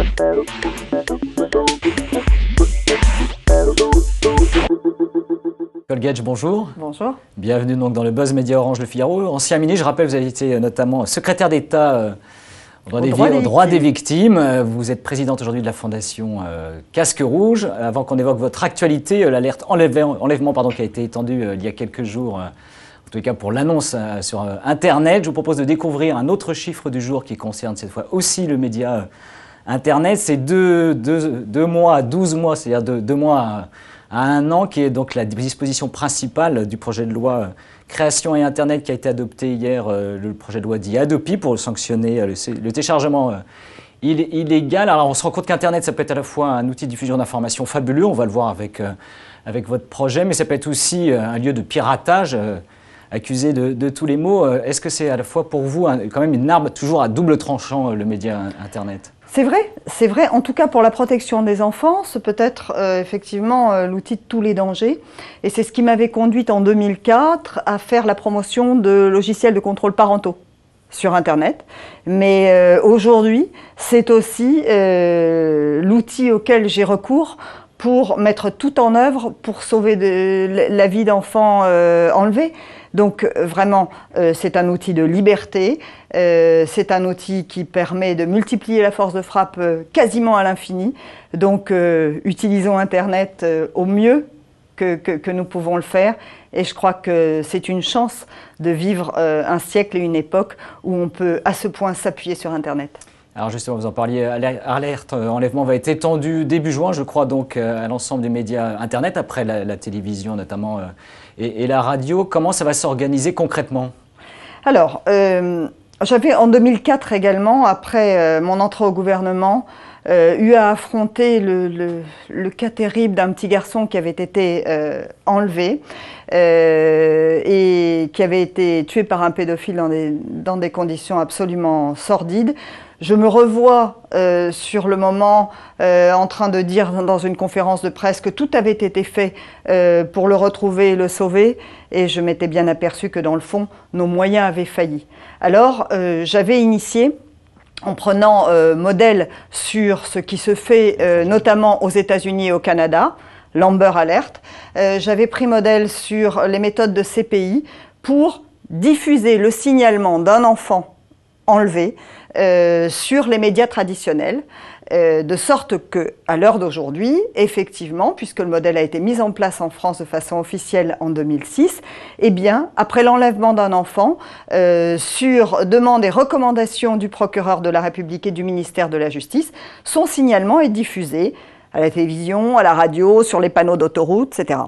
Nicole Gage, bonjour. Bonjour. Bienvenue donc dans le Buzz Média Orange Le Figaro. Ancien ministre, je rappelle, vous avez été notamment secrétaire d'État au droit des victimes. Vous êtes présidente aujourd'hui de la fondation Casque Rouge. Avant qu'on évoque votre actualité, l'alerte enlèvement qui a été étendue il y a quelques jours, en tout cas pour l'annonce sur Internet, je vous propose de découvrir un autre chiffre du jour qui concerne cette fois aussi le média Internet. C'est 2 mois à 12 mois, c'est-à-dire 2 mois à 1 an, qui est donc la disposition principale du projet de loi Création et Internet qui a été adopté hier, le projet de loi dit Hadopi, pour sanctionner le téléchargement illégal. Alors on se rend compte qu'Internet, ça peut être à la fois un outil de diffusion d'informations fabuleux, on va le voir avec votre projet, mais ça peut être aussi un lieu de piratage, accusé de tous les maux. Est-ce que c'est à la fois pour vous quand même une arme toujours à double tranchant, le média Internet ? C'est vrai. En tout cas, pour la protection des enfants, c'est peut-être effectivement l'outil de tous les dangers. Et c'est ce qui m'avait conduite en 2004 à faire la promotion de logiciels de contrôle parentaux sur Internet. Mais aujourd'hui, c'est aussi l'outil auquel j'ai recours pour mettre tout en œuvre pour sauver la vie d'enfants enlevés. Donc vraiment, c'est un outil de liberté, c'est un outil qui permet de multiplier la force de frappe quasiment à l'infini. Donc utilisons Internet au mieux que nous pouvons le faire. Et je crois que c'est une chance de vivre un siècle et une époque où on peut à ce point s'appuyer sur Internet. Alors justement, vous en parliez, l'alerte enlèvement va être étendue début juin, je crois, donc à l'ensemble des médias Internet, après la télévision notamment et la radio. Comment ça va s'organiser concrètement ? Alors, j'avais en 2004 également, après mon entrée au gouvernement, eu à affronter le cas terrible d'un petit garçon qui avait été enlevé et qui avait été tué par un pédophile dans des conditions absolument sordides. Je me revois sur le moment en train de dire dans une conférence de presse que tout avait été fait pour le retrouver et le sauver, et je m'étais bien aperçu que dans le fond, nos moyens avaient failli. Alors, j'avais initié, en prenant modèle sur ce qui se fait notamment aux États-Unis et au Canada, l'Amber Alert, j'avais pris modèle sur les méthodes de CPI pour diffuser le signalement d'un enfant enlevé sur les médias traditionnels, de sorte qu'à l'heure d'aujourd'hui, effectivement, puisque le modèle a été mis en place en France de façon officielle en 2006, eh bien, après l'enlèvement d'un enfant, sur demande et recommandation du procureur de la République et du ministère de la Justice, son signalement est diffusé à la télévision, à la radio, sur les panneaux d'autoroute, etc.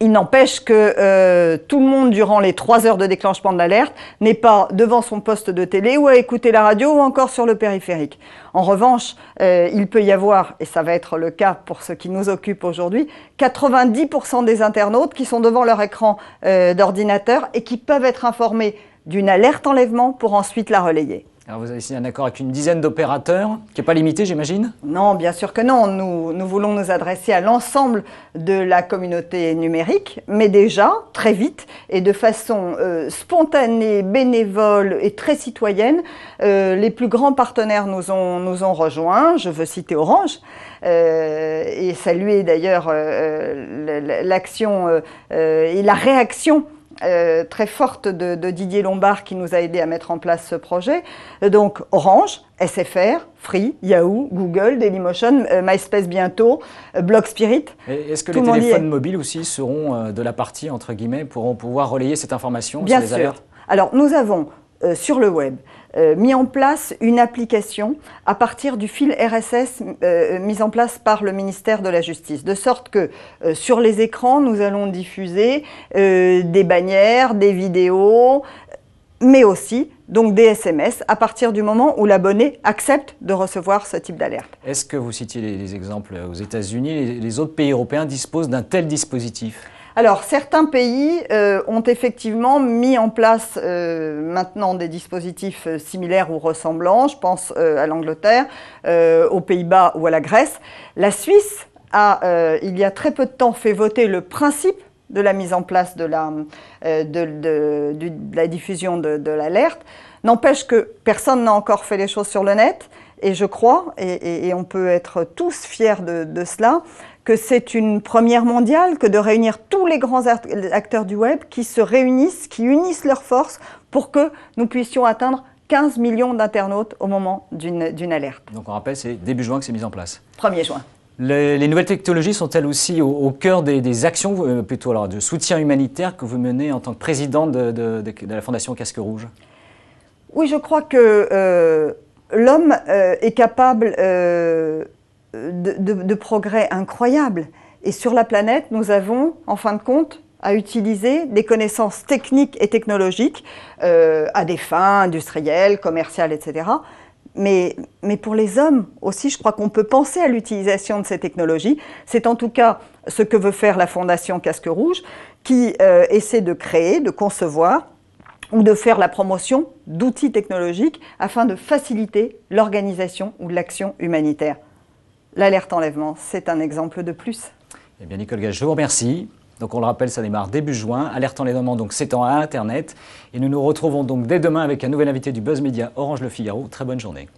Il n'empêche que tout le monde, durant les 3 heures de déclenchement de l'alerte, n'est pas devant son poste de télé ou à écouter la radio ou encore sur le périphérique. En revanche, il peut y avoir, et ça va être le cas pour ce qui nous occupe aujourd'hui, 90% des internautes qui sont devant leur écran d'ordinateur et qui peuvent être informés d'une alerte enlèvement pour ensuite la relayer. Alors vous avez signé un accord avec une dizaine d'opérateurs, qui n'est pas limité, j'imagine ? Non, bien sûr que non. Nous voulons nous adresser à l'ensemble de la communauté numérique, mais déjà, très vite, et de façon spontanée, bénévole et très citoyenne, les plus grands partenaires nous ont rejoints. Je veux citer Orange, et saluer d'ailleurs l'action et la réaction très forte de Didier Lombard qui nous a aidé à mettre en place ce projet. Donc Orange, SFR, Free, Yahoo, Google, Dailymotion, MySpace bientôt, Blogspirit. Est-ce que les téléphones mobiles aussi seront de la partie, entre guillemets, pourront pouvoir relayer cette information sur les alertes ? Alors nous avons sur le web mis en place une application à partir du fil RSS mis en place par le ministère de la Justice, de sorte que sur les écrans, nous allons diffuser des bannières, des vidéos, mais aussi donc des SMS à partir du moment où l'abonné accepte de recevoir ce type d'alerte. Est-ce que vous citiez les exemples aux États-Unis, les autres pays européens disposent d'un tel dispositif ? Alors, certains pays ont effectivement mis en place maintenant des dispositifs similaires ou ressemblants. Je pense à l'Angleterre, aux Pays-Bas ou à la Grèce. La Suisse a, il y a très peu de temps, fait voter le principe de la mise en place de la diffusion de l'alerte. N'empêche que personne n'a encore fait les choses sur le net et je crois, et on peut être tous fiers de cela, que c'est une première mondiale que de réunir tous les grands acteurs du web qui se réunissent, qui unissent leurs forces pour que nous puissions atteindre 15 millions d'internautes au moment d'une alerte. Donc on rappelle, c'est début juin que c'est mis en place. 1er juin. Les nouvelles technologies sont-elles aussi au cœur des actions, plutôt alors, de soutien humanitaire que vous menez en tant que présidente de la Fondation Casque Rouge? Oui, je crois que l'homme est capable de progrès incroyables. Et sur la planète, nous avons, en fin de compte, à utiliser des connaissances techniques et technologiques à des fins industrielles, commerciales, etc. Mais pour les hommes aussi, je crois qu'on peut penser à l'utilisation de ces technologies. C'est en tout cas ce que veut faire la Fondation Casque Rouge, qui essaie de créer, de concevoir ou de faire la promotion d'outils technologiques afin de faciliter l'organisation ou l'action humanitaire. L'alerte enlèvement, c'est un exemple de plus. Eh bien, Nicole Gage, je vous remercie. Donc, on le rappelle, ça démarre début juin. Alerte enlèvement, donc, s'étend à Internet. Et nous nous retrouvons donc dès demain avec un nouvel invité du Buzz Media, Orange Le Figaro. Très bonne journée.